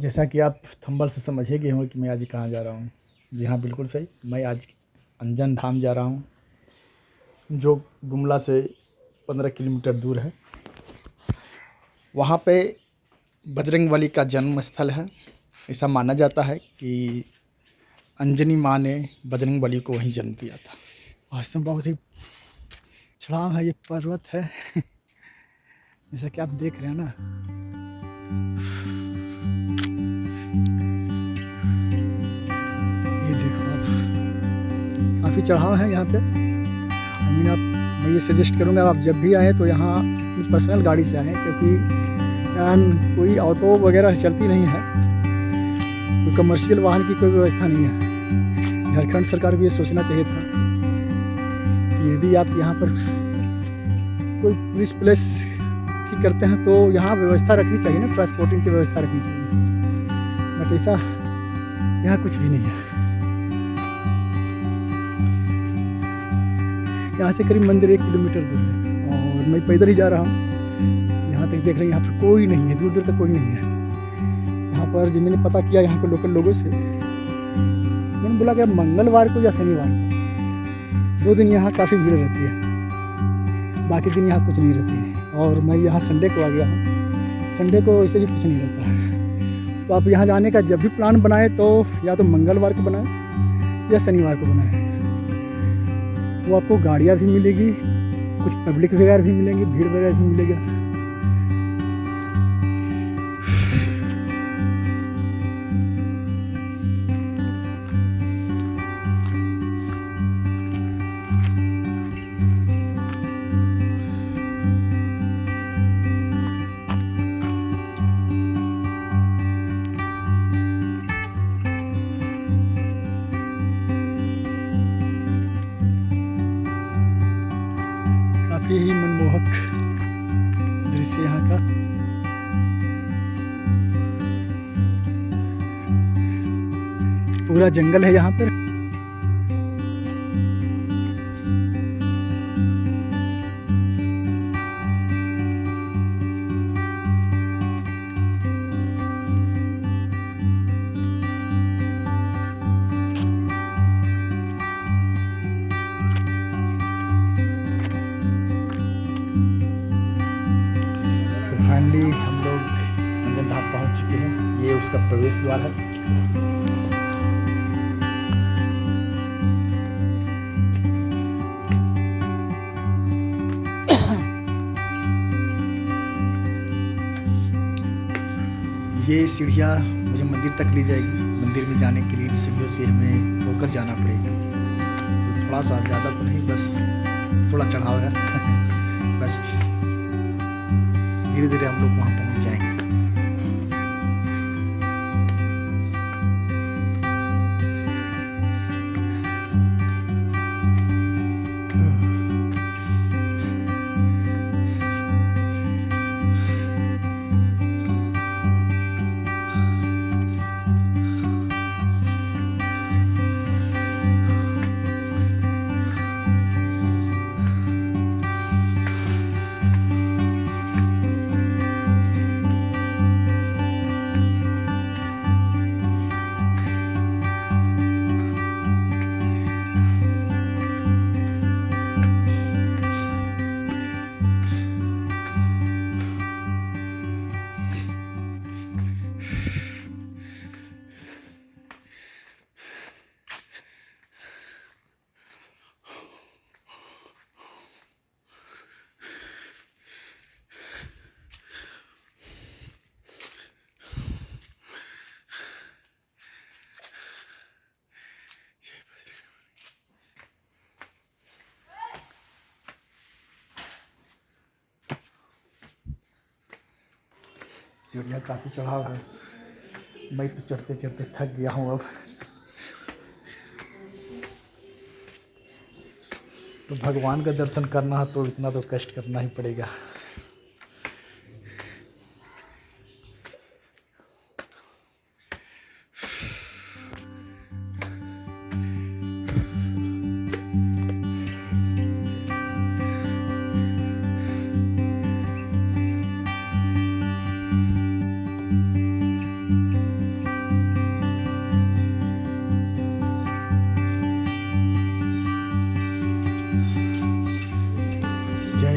जैसा कि आप थंबनेल से समझ ही गए होंगे कि मैं आज कहाँ जा रहा हूँ। जी हाँ, बिल्कुल सही। मैं आज अंजन धाम जा रहा हूँ, जो गुमला से 15 किलोमीटर दूर है। वहाँ पे बजरंगबली का जन्म स्थल है। ऐसा माना जाता है कि अंजनी माँ ने बजरंगबली को वहीं जन्म दिया था। वास्तव में बहुत ही छलांग है, ये पर्वत है जैसा कि आप देख रहे हैं ना। ये देखो आप, काफ़ी चढ़ाव है यहाँ पे। मैं ये सजेस्ट करूँगा आप जब भी आएँ तो यहाँ अपनी पर्सनल गाड़ी से आएँ, क्योंकि यहाँ कोई ऑटो वगैरह चलती नहीं है, कोई कमर्शियल वाहन की कोई व्यवस्था नहीं है। झारखंड सरकार को ये सोचना चाहिए था कि यदि आप यहाँ पर कोई टूरिस्ट प्लेस ठीक करते हैं तो यहाँ व्यवस्था रखनी चाहिए ना, ट्रांसपोर्टिंग की व्यवस्था रखनी चाहिए। बट ऐसा यहाँ कुछ भी नहीं है। यहाँ से करीब मंदिर 1 किलोमीटर दूर है और मैं पैदल ही जा रहा हूँ। यहाँ तक देख रहे हैं, यहाँ पर कोई नहीं है, दूर दूर तक कोई नहीं है। यहाँ पर जब मैंने पता किया यहाँ के लोकल लोगों से, मैंने बोला कि मंगलवार को या शनिवार को 2 दिन यहाँ काफ़ी भीड़ रहती है, बाकी दिन यहाँ कुछ नहीं रहती है। और मैं यहाँ संडे को आ गया हूँ। संडे को वैसे भी कुछ नहीं रहता है। तो आप यहाँ जाने का जब भी प्लान बनाए तो या तो मंगलवार को बनाएं या शनिवार को बनाएं। वो आपको गाड़ियाँ भी मिलेगी, कुछ पब्लिक वगैरह भी मिलेंगी, भीड़ वगैरह भी मिलेगा। काफ़ी ही मनमोहक दृश्य यहाँ का। पूरा जंगल है यहाँ पर। फाइनली हम लोग अंजन धाम पहुँच चुके हैं। ये उसका प्रवेश द्वार है। ये सीढ़ियाँ मुझे मंदिर तक ले जाएगी। मंदिर में जाने के लिए सीढ़ियों से हमें होकर जाना पड़ेगा। तो थोड़ा सा ज़्यादा तो नहीं, बस थोड़ा चढ़ाव है बस धीरे धीरे हम लोग वहाँ पहुँच जाएंगे। सीढ़ियाँ काफ़ी चढ़ाव है। मैं तो चढ़ते चढ़ते थक गया हूँ अब। तो भगवान का दर्शन करना है तो इतना तो कष्ट करना ही पड़ेगा।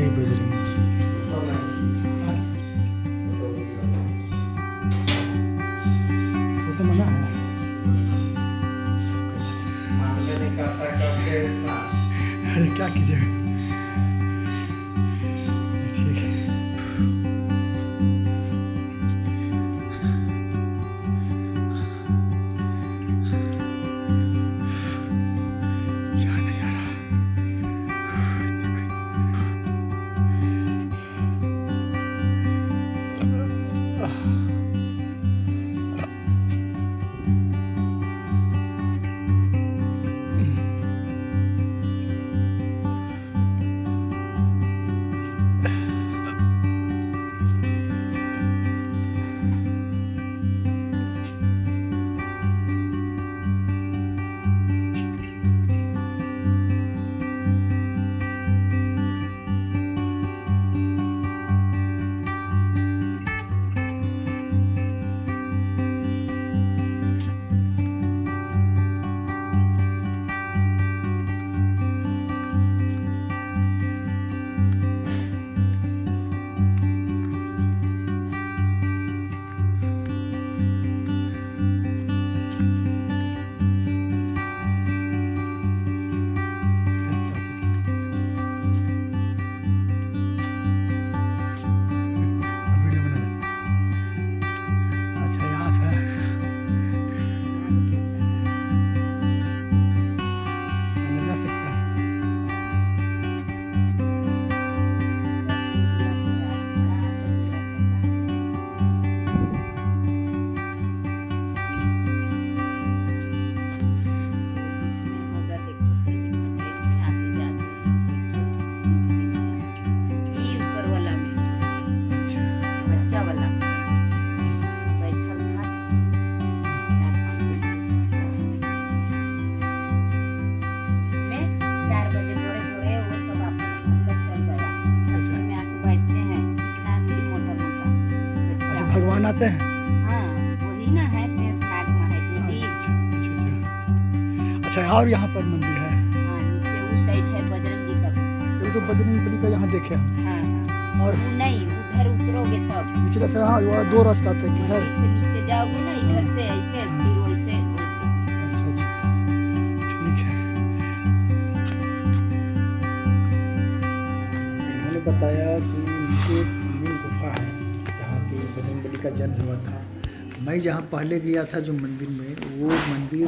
जय बजरंग वो तो मना है। अरे क्या कीजिएगा, ठीक है। क्या नजारा, वीडियो बना लेते हैं। अच्छा यहाँ पे अंदर जा सकता है। अच्छा भगवान आते हैं। वही ना है शेष नाग महादेव। अच्छा और यहाँ पर मंदिर है। नीचे उस साइड है बजरंगी का। ये तो बजरंग बली का यहाँ देखे हम। हाँ और नहीं, उधर उतरोगे तब पिछले से हाँ वो दो रास्ता आते हैं इधर। मंदिर से नीचे जाओगे ना, इधर से ऐसे फिर वैसे वैसे। अच्छा ठीक है। इन्होंने बताया कि नीचे मेन गुफा है जहाँ पे बजरंगबली का जन्म हुआ था। मैं जहाँ पहले गया था जो मंदिर में, वो मंदिर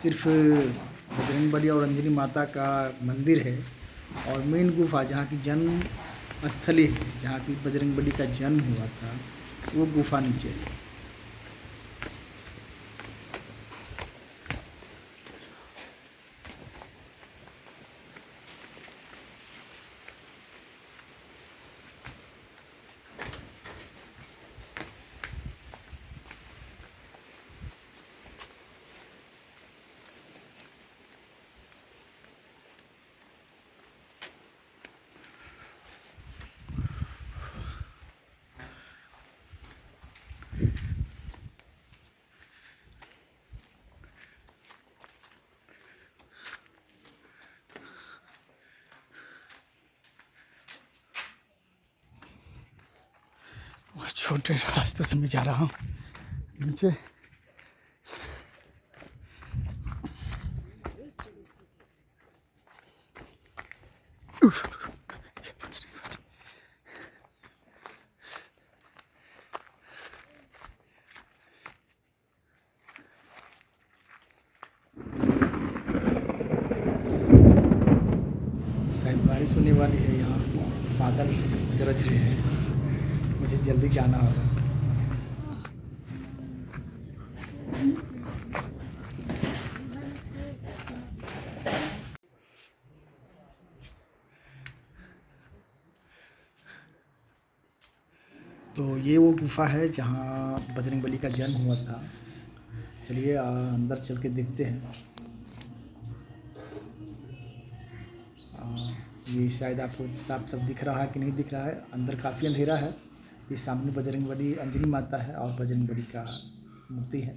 सिर्फ बजरंगबली और अंजनी माता का मंदिर है, और मेन गुफा जहाँ की जन्म स्थली है, जहाँ की बजरंगबली का जन्म हुआ था, वो गुफा नीचे है। और छोटे रास्ते से मैं जा रहा हूँ नीचे। शायद बारिश होने वाली है, यहाँ बादल गरज रहे हैं, मुझे जल्दी जाना होगा। तो ये वो गुफा है जहाँ बजरंगबली का जन्म हुआ था। चलिए अंदर चल के देखते हैं। ये शायद आपको साफ साफ दिख रहा है कि नहीं दिख रहा है, अंदर काफ़ी अंधेरा है। ये सामने बजरंगबली अंजनी माता है और बजरंगबली का मूर्ति है,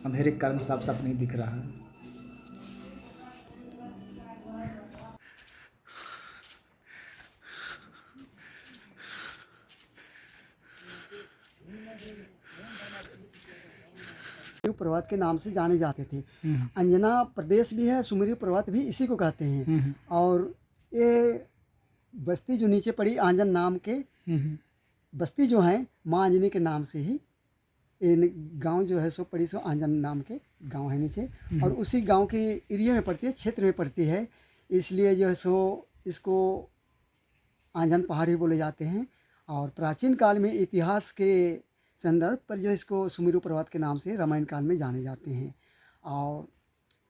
अंधेरे के कारण साफ साफ नहीं दिख रहा है। पर्वत के नाम से जाने जाते थे। अंजना प्रदेश भी है, सुमेरु पर्वत भी इसी को कहते हैं। और ये बस्ती जो नीचे पड़ी आंजन नाम के बस्ती जो है माँ अंजनी के नाम से ही ये गांव जो है सो पड़ी सो आंजन नाम के गांव है नीचे, और उसी गांव के एरिया में पड़ती है, क्षेत्र में पड़ती है, इसलिए जो है सो इसको आंजन पहाड़ भी बोले जाते हैं। और प्राचीन काल में इतिहास के संदर्भ पर जो इसको सुमेरु पर्वत के नाम से रामायण काल में जाने जाते हैं। और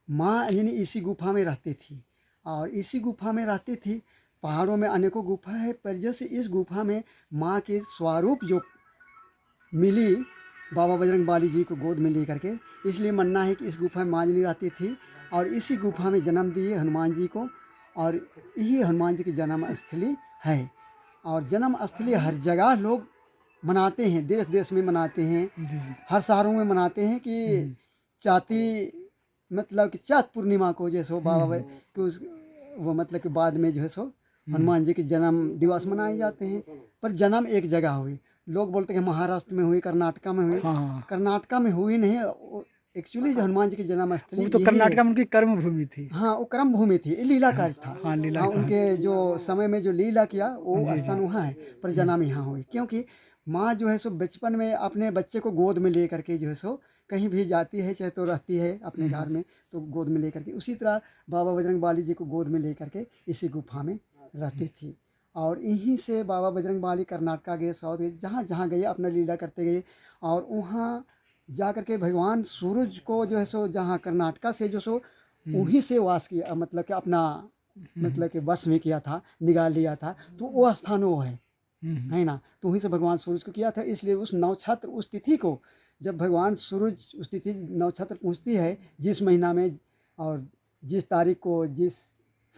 माँ अंजनी इसी गुफा में रहती थी, और इसी गुफा में रहती थी। पहाड़ों में अनेकों गुफा है, पर जैसे इस गुफा में माँ के स्वरूप जो मिली बाबा बजरंग बाली जी को गोद में ले करके, इसलिए मानना है कि इस गुफा में माँ अंजनी रहती थी और इसी गुफा में जन्म दिए हनुमान जी को, और यही हनुमान जी की जन्म स्थली है। और जन्म स्थली हर जगह लोग मनाते हैं, देश देश में मनाते हैं, हर शहरों में मनाते हैं कि चाती मतलब कि चात पूर्णिमा को जो सो बाबा कि उस वो मतलब कि बाद में जो है सो हनुमान जी के जन्म दिवस मनाए जाते हैं। पर जन्म एक जगह हुई, लोग बोलते हैं महाराष्ट्र में हुई, कर्नाटका में हुई। कर्नाटका में हुई नहीं, एक्चुअली जो हनुमान जी की जन्म स्थली वो तो कर्नाटका में उनकी कर्म भूमि थी। हाँ, वो कर्म भूमि थी, लीला कार्य था। हाँ, लीला हाँ, उनके जो समय में जो लीला किया वो स्थान वहाँ है, पर जन्म यहाँ हुई। क्योंकि माँ जो है सो बचपन में अपने बच्चे को गोद में ले करके जो है सो कहीं भी जाती है, चाहे तो रहती है अपने घर में, तो गोद में ले करके, उसी तरह बाबा बजरंग बाली जी को गोद में ले करके इसी गुफा में रहती थी। और यहीं से बाबा बजरंग बाली कर्नाटका गए, साउथ गए, जहाँ जहाँ गए अपना लीला करते गए। और वहाँ जा करके भगवान सूरज को जो है सो जहाँ कर्नाटका से जो सो वहीं से वास किया, मतलब कि अपना मतलब कि बस में किया था, निकाल लिया था, तो वो स्थान वो है ना। तो वहीं से भगवान सूरज को किया था। इसलिए उस नवछत्र उस तिथि को, जब भगवान सूरज उस तिथि नवछत्र पहुँचती है जिस महीना में और जिस तारीख को, जिस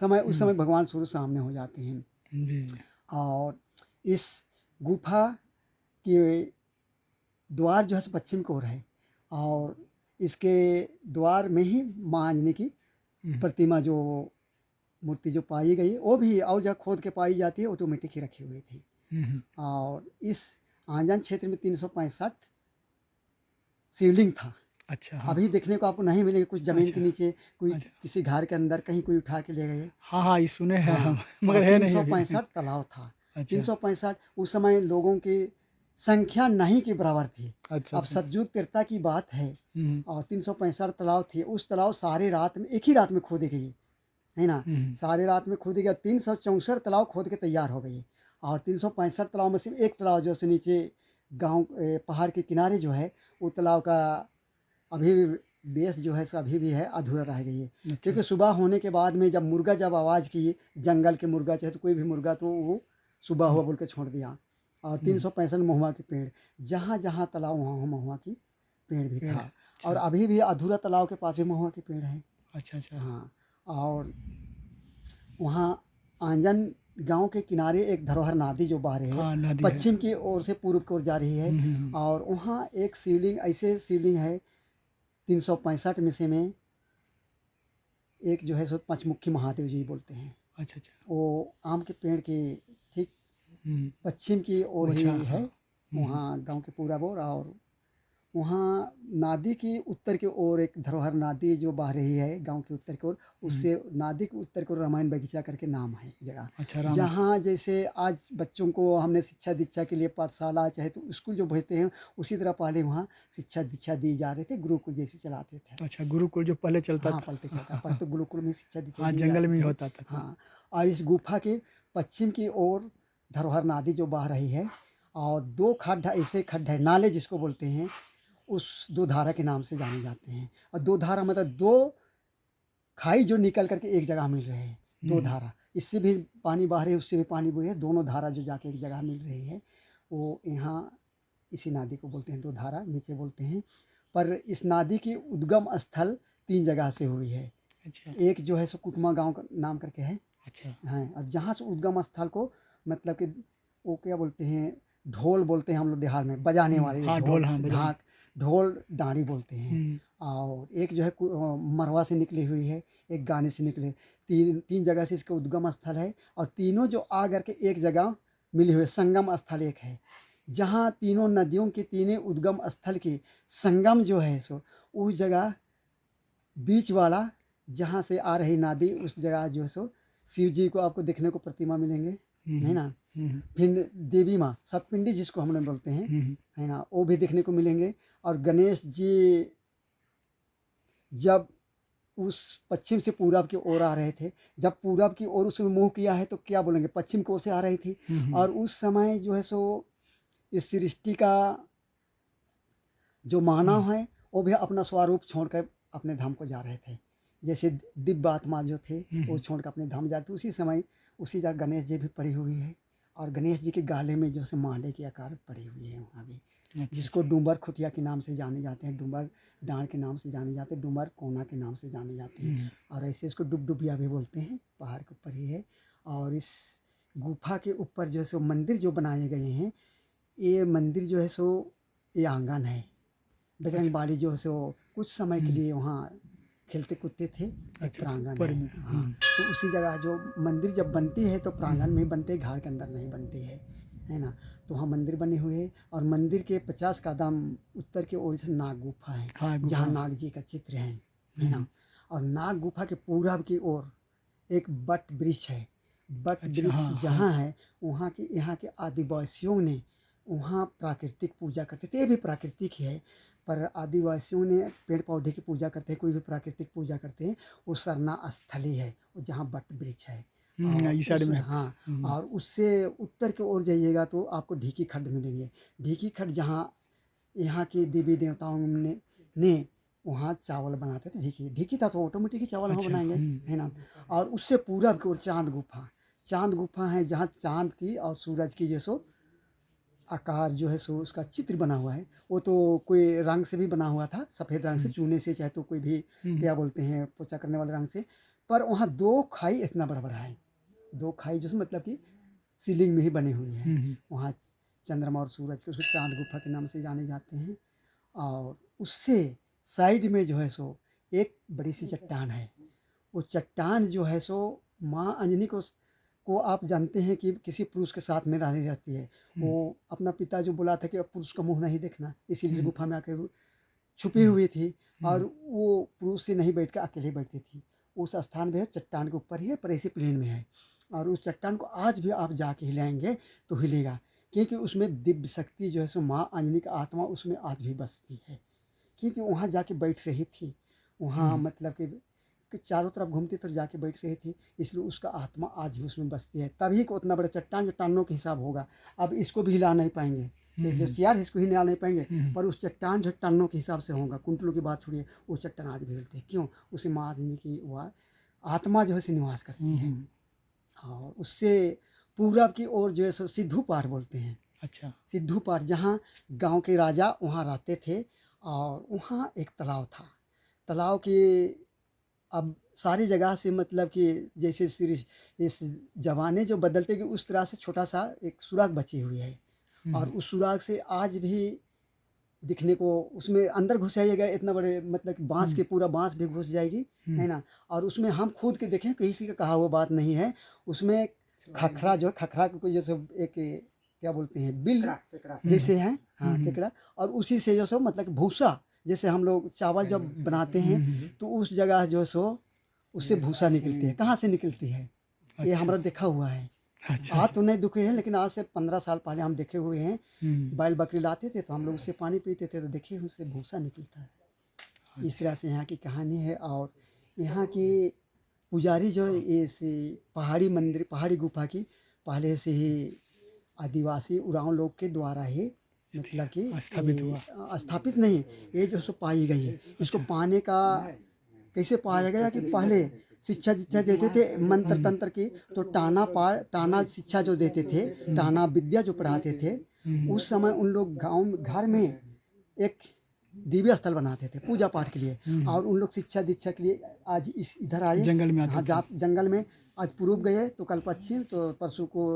समय, उस समय भगवान सूरज सामने हो जाते हैं। और इस गुफा के द्वार जो है पश्चिम की ओर है, और इसके द्वार में ही माँ अंजनी की प्रतिमा जो मूर्ति जो पाई गई वो भी और जगह खोद के पाई जाती है, ऑटोमेटिक ही रखी हुई थी। और इस आंजन क्षेत्र में 365 शिवलिंग था। अच्छा। अभी देखने को आपको नहीं मिलेगा, कुछ जमीन के नीचे, कोई किसी घर के अंदर कहीं कोई उठा के ले गए। हाँ, ये सुने हैं हम, मगर है नहीं। 365 तालाब था। 365 उस समय लोगों की संख्या नहीं के बराबर थी। अब सतयुग त्रेता की बात है, और 365 तालाब थे। उस तालाब सारे रात में, एक ही रात में खोदे गए, है ना। सारे रात में खोदे गए, 364 तालाब खोद के तैयार हो गए। और 365 तालाब में सिर्फ एक तालाब जो से नीचे गांव पहाड़ के किनारे जो है, वो तालाब का अभी भी बेस जो है सो अभी भी है, अधूरा रह गई है। क्योंकि सुबह होने के बाद में जब मुर्गा जब आवाज़ किए, जंगल के मुर्गा चाहे तो कोई भी मुर्गा, तो वो सुबह हुआ बोल के छोड़ दिया। और 365 महुआ के पेड़, जहाँ जहाँ तालाब वहाँ महुआ की पेड़ भी था। और अभी भी अधूरा तालाब के पास भी महुआ के पेड़ हैं। अच्छा। हाँ, और वहाँ आंजन गांव के किनारे एक धरोहर नदी जो बह रही है, पश्चिम की ओर से पूर्व की ओर जा रही है। और वहाँ एक शिवलिंग, ऐसे शिवलिंग है 365 में से में एक जो है सो पंचमुखी महादेव जी बोलते हैं। अच्छा। वो आम के पेड़ के ठीक पश्चिम की ओर ही है, वहाँ गांव के पूरा बोर। और वहाँ नदी की उत्तर की ओर एक धरोहर नदी जो बह रही है गांव के उत्तर की ओर, उससे नदी के उत्तर की ओर रामायण बगीचा करके नाम है जगह। अच्छा। जहाँ जैसे आज बच्चों को हमने शिक्षा दीक्षा के लिए पाठशाला चाहे तो स्कूल जो भेजते हैं, उसी तरह पहले वहाँ शिक्षा दीक्षा दी जा रहे थे, गुरुकुल जैसे चलाते थे। अच्छा, गुरुकुल जो पहले चलता था। पहले तो गुरुकुल में शिक्षा दीक्षा जंगल में होता था। हाँ, और इस गुफा के पश्चिम की ओर धरोहर नदी जो बह रही है, और दो खड्डा, ऐसे खड्डे नाले जिसको बोलते हैं, उस दो धारा के नाम से जाने जाते हैं। और दो धारा मतलब दो खाई जो निकल करके एक जगह मिल रहे हैं, दो धारा, इससे भी पानी बह रही है, उससे भी पानी बह रही है, दोनों धारा जो जाके एक जगह मिल रही है, वो यहाँ इसी नदी को बोलते हैं, दो धारा नीचे बोलते हैं। पर इस नदी की उद्गम स्थल 3 जगह से हुई है। अच्छा। एक जो है सो कुटमा गाँव का नाम करके है। अच्छा। हाँ, और जहाँ से उद्गम स्थल को मतलब कि वो क्या बोलते हैं, ढोल बोलते हैं हम लोग देहात में, बजाने वाले। हाँ, ढोल, ढोल डांडी बोलते हैं। और एक जो है मरवा से निकली हुई है, एक गाने से निकले। तीन जगह से इसका उद्गम स्थल है, और तीनों जो आ करके एक जगह मिली हुई संगम स्थल एक है, जहाँ तीनों नदियों के तीनों उद्गम स्थल की संगम जो है सो उस जगह बीच वाला जहाँ से आ रही नदी उस जगह जो है सो शिव जी को आपको देखने को प्रतिमा मिलेंगे, है ना। फिर देवी माँ सतपिंडी जिसको हम लोग बोलते हैं, है ना, वो भी देखने को मिलेंगे। और गणेश जी जब उस पश्चिम से पूरब की ओर आ रहे थे, जब पूरब की ओर उसमें मुँह किया है तो क्या बोलेंगे, पश्चिम की ओर से आ रही थी। और उस समय जो है सो इस सृष्टि का जो मानव है वो भी अपना स्वरूप छोड़कर अपने धाम को जा रहे थे। जैसे दिव्य आत्मा जो थे वो छोड़कर अपने धाम जा रहे थे, उसी समय उसी जगह गणेश जी भी पड़ी हुई है। और गणेश जी के गाले में जो है माले के आकार पड़ी हुई है वहाँ भी, जिसको डूमर खुटिया के नाम से जाने जाते हैं, डूमर डांड के नाम से जाने जाते हैं, डूमर कोना के नाम से जाने जाते हैं। और ऐसे इसको डुबडुबिया भी बोलते हैं, पहाड़ के ऊपर ही है। और इस गुफा के ऊपर जो है सो मंदिर जो बनाए गए हैं, ये मंदिर जो है सो ये आंगन है। बजरंग बाली जो है सो कुछ समय के लिए वहाँ खेलते कूदते थे, प्रांगण है। हाँ, तो उसी जगह जो मंदिर जब बनती है तो प्रांगण में बनते, घर के अंदर नहीं बनती है ना। तो वहाँ मंदिर बने हुए हैं। और मंदिर के 50 कदम उत्तर की ओर से नाग गुफा है, जहाँ नाग जी का चित्र है ना। और नाग गुफा के पूरब की ओर एक बट वृक्ष है। बट वृक्ष जहाँ है वहाँ के यहाँ के आदिवासियों ने वहाँ प्राकृतिक पूजा करते थे। ये भी प्राकृतिक ही है, पर आदिवासियों ने पेड़ पौधे की पूजा करते हैं, कोई भी प्राकृतिक पूजा करते हैं। वो सरना स्थली है जहाँ बट वृक्ष है इस साइड में। हाँ, और उससे उत्तर की ओर जाइएगा तो आपको ढीकी खड्ड मिलेंगे। ढीकी खड्ड जहाँ यहाँ के देवी देवताओं ने वहाँ चावल बनाते थे। ढीकी था तो ऑटोमेटिक ही चावल हम बनाएंगे, है ना। और उससे पूरब की ओर चांद गुफा है, जहाँ चांद की और सूरज की जैसो आकार जो है सो उसका चित्र बना हुआ है। वो तो कोई रंग से भी बना हुआ था, सफ़ेद रंग से, चूने से, चाहे तो कोई भी क्या बोलते हैं पोछा करने वाले रंग से। पर वहाँ 2 खाई इतना बड़ा बड़ा है, 2 खाई जो मतलब कि सीलिंग में ही बनी हुई है। वहाँ चंद्रमा और सूरज के, उसको चांद गुफा के नाम से जाने जाते हैं। और उससे साइड में जो है सो एक बड़ी सी चट्टान है। वो चट्टान जो है सो माँ अंजनी को आप जानते हैं कि किसी पुरुष के साथ में रहने रहती है। वो अपना पिता जो बोला था कि अब पुरुष का मुंह नहीं देखना, इसीलिए गुफा में आकर छुपी हुई थी। और वो पुरुष से नहीं बैठ कर अकेले बैठती थी। उस स्थान में है, चट्टान के ऊपर ही है, पर ऐसे प्लेन में है। और उस चट्टान को आज भी आप जाके हिलाएंगे तो हिलेगा, क्योंकि उसमें दिव्य शक्ति जो है सो माँ अंजनी का आत्मा उसमें आज भी बसती है। क्योंकि वहाँ जाके बैठ रही थी, वहाँ मतलब कि चारों तरफ घूमती तरफ जाके बैठ रही थी, इसलिए उसका आत्मा आज भी उसमें बसती है। तभी को उतना बड़ा चट्टानों के हिसाब होगा। अब इसको भी हिला नहीं पाएंगे, यार इसको हिला नहीं पाएंगे, पर उस चट्टानों के हिसाब से होगा। कुंटलों की बात छोड़िए, वो चट्टान आज भी हिलते हैं। क्यों? उसी माँ आदमी की वह आत्मा जो है निवास करती है। और उससे पूरब की ओर जो है सो सिद्धू पार बोलते हैं। अच्छा, सिद्धू पार, जहाँ गाँव के राजा वहाँ रहते थे। और वहाँ एक तालाब था। तालाब के अब सारी जगह से मतलब कि जैसे इस ज़माने जो बदलते गए उस तरह से छोटा सा एक सुराग बची हुई है। और उस सुराग से आज भी दिखने को, उसमें अंदर घुस जाइएगा इतना बड़े मतलब कि बांस के, पूरा बांस भी घुस जाएगी, है ना। और उसमें हम खुद के देखें, किसी का कहा हुआ बात नहीं है। उसमें खखरा जो है, खखरा को कोई जैसे एक क्या बोलते हैं बिल जैसे है, हाँ केकड़ा। और उसी से जो सो मतलब कि भूसा, जैसे हम लोग चावल जब बनाते हैं तो उस जगह जो सो उससे भूसा निकलती है। कहाँ से निकलती है? ये हमारा देखा हुआ है। आज तो नहीं दुखे हैं, लेकिन आज से 15 साल पहले हम देखे हुए हैं। बैल बकरी लाते थे तो हम लोग उससे पानी पीते थे, तो देखे उससे भूसा निकलता है। इस तरह से यहाँ की कहानी है। और यहाँ की पुजारी जो है इस पहाड़ी मंदिर, पहाड़ी गुफा की पहले से ही आदिवासी उरांव लोग के द्वारा ही मतलब कि स्थापित हुआ, स्थापित नहीं, ये जो सो पाई गई है। इसको पाने का कैसे पाया गया कि पहले शिक्षा देते थे मंत्र तंत्र की, तो टाना शिक्षा जो देते थे, टाना विद्या जो पढ़ाते थे, उस समय उन लोग गांव घर में एक दिव्य स्थल बनाते थे पूजा पाठ के लिए। और उन लोग शिक्षा दीक्षा के लिए आज इधर आए, जंगल में आते थे। जंगल में आज पूर्व गए तो कल पश्चिम, तो परसों को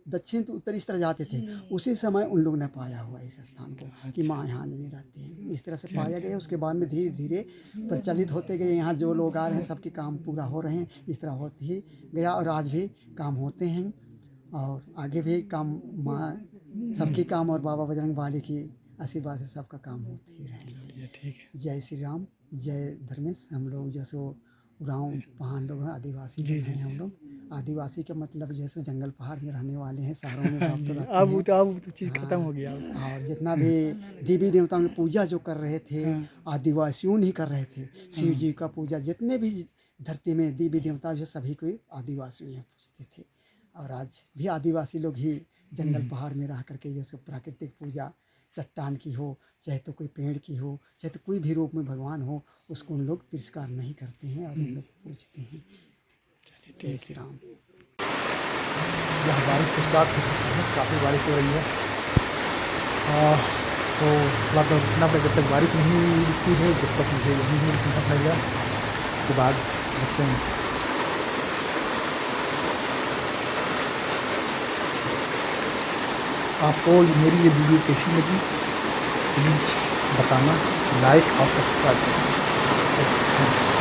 दक्षिण, तो उत्तर, इस तरह जाते थे। उसी समय उन लोग ने पाया हुआ इस स्थान को कि माँ यहाँ नहीं रहती है। इस तरह से पाया गया। उसके बाद में धीरे धीरे प्रचलित होते गए। यहाँ जो लोग आ रहे हैं सबके काम पूरा हो रहे हैं। इस तरह होते ही गया और आज भी काम होते हैं और आगे भी काम माँ सबके काम और बाबा बजरंग बाली की आशीर्वाद से सबका काम होते ही रहेंगे। ये ठीक है। जय श्री राम, जय धर्मेश। हम लोग जैसे उरांव पहाड़ लोग हैं, आदिवासी जी, लोग जी, हैं जी। हम लोग। आदिवासी का मतलब जैसे जंगल पहाड़ में रहने वाले हैं, शहरों में हाँ अब जी, तो रहते अब हैं। तो चीज़ खत्म हो गया अब। और जितना भी देवी देवताओं की पूजा जो कर रहे थे, हाँ। आदिवासियों ही कर रहे थे। शिव हाँ। जी का पूजा जितने भी धरती में देवी देवता जो सभी को आदिवासी यहाँ पूजते थे। और आज भी आदिवासी लोग ही जंगल पहाड़ में रह करके जैसे प्राकृतिक पूजा चट्टान की हो, चाहे तो कोई पेड़ की हो, चाहे तो कोई भी रूप में भगवान हो, उसको उन लोग तिरस्कार नहीं करते हैं और उन लोग पूजते हैं। जय श्री राम। यहाँ बारिश स्टार्ट हो चुकी है, काफ़ी बारिश हो रही है। तो थोड़ा तो रुकना पड़ेगा, जब तक बारिश नहीं रुकती है, जब तक मुझे यहीं ही रुकना पड़ेगा। उसके बाद देखते हैं। आपको मेरी ये वीडियो कैसी लगी प्लीज़ बताना, लाइक और सब्सक्राइब करना।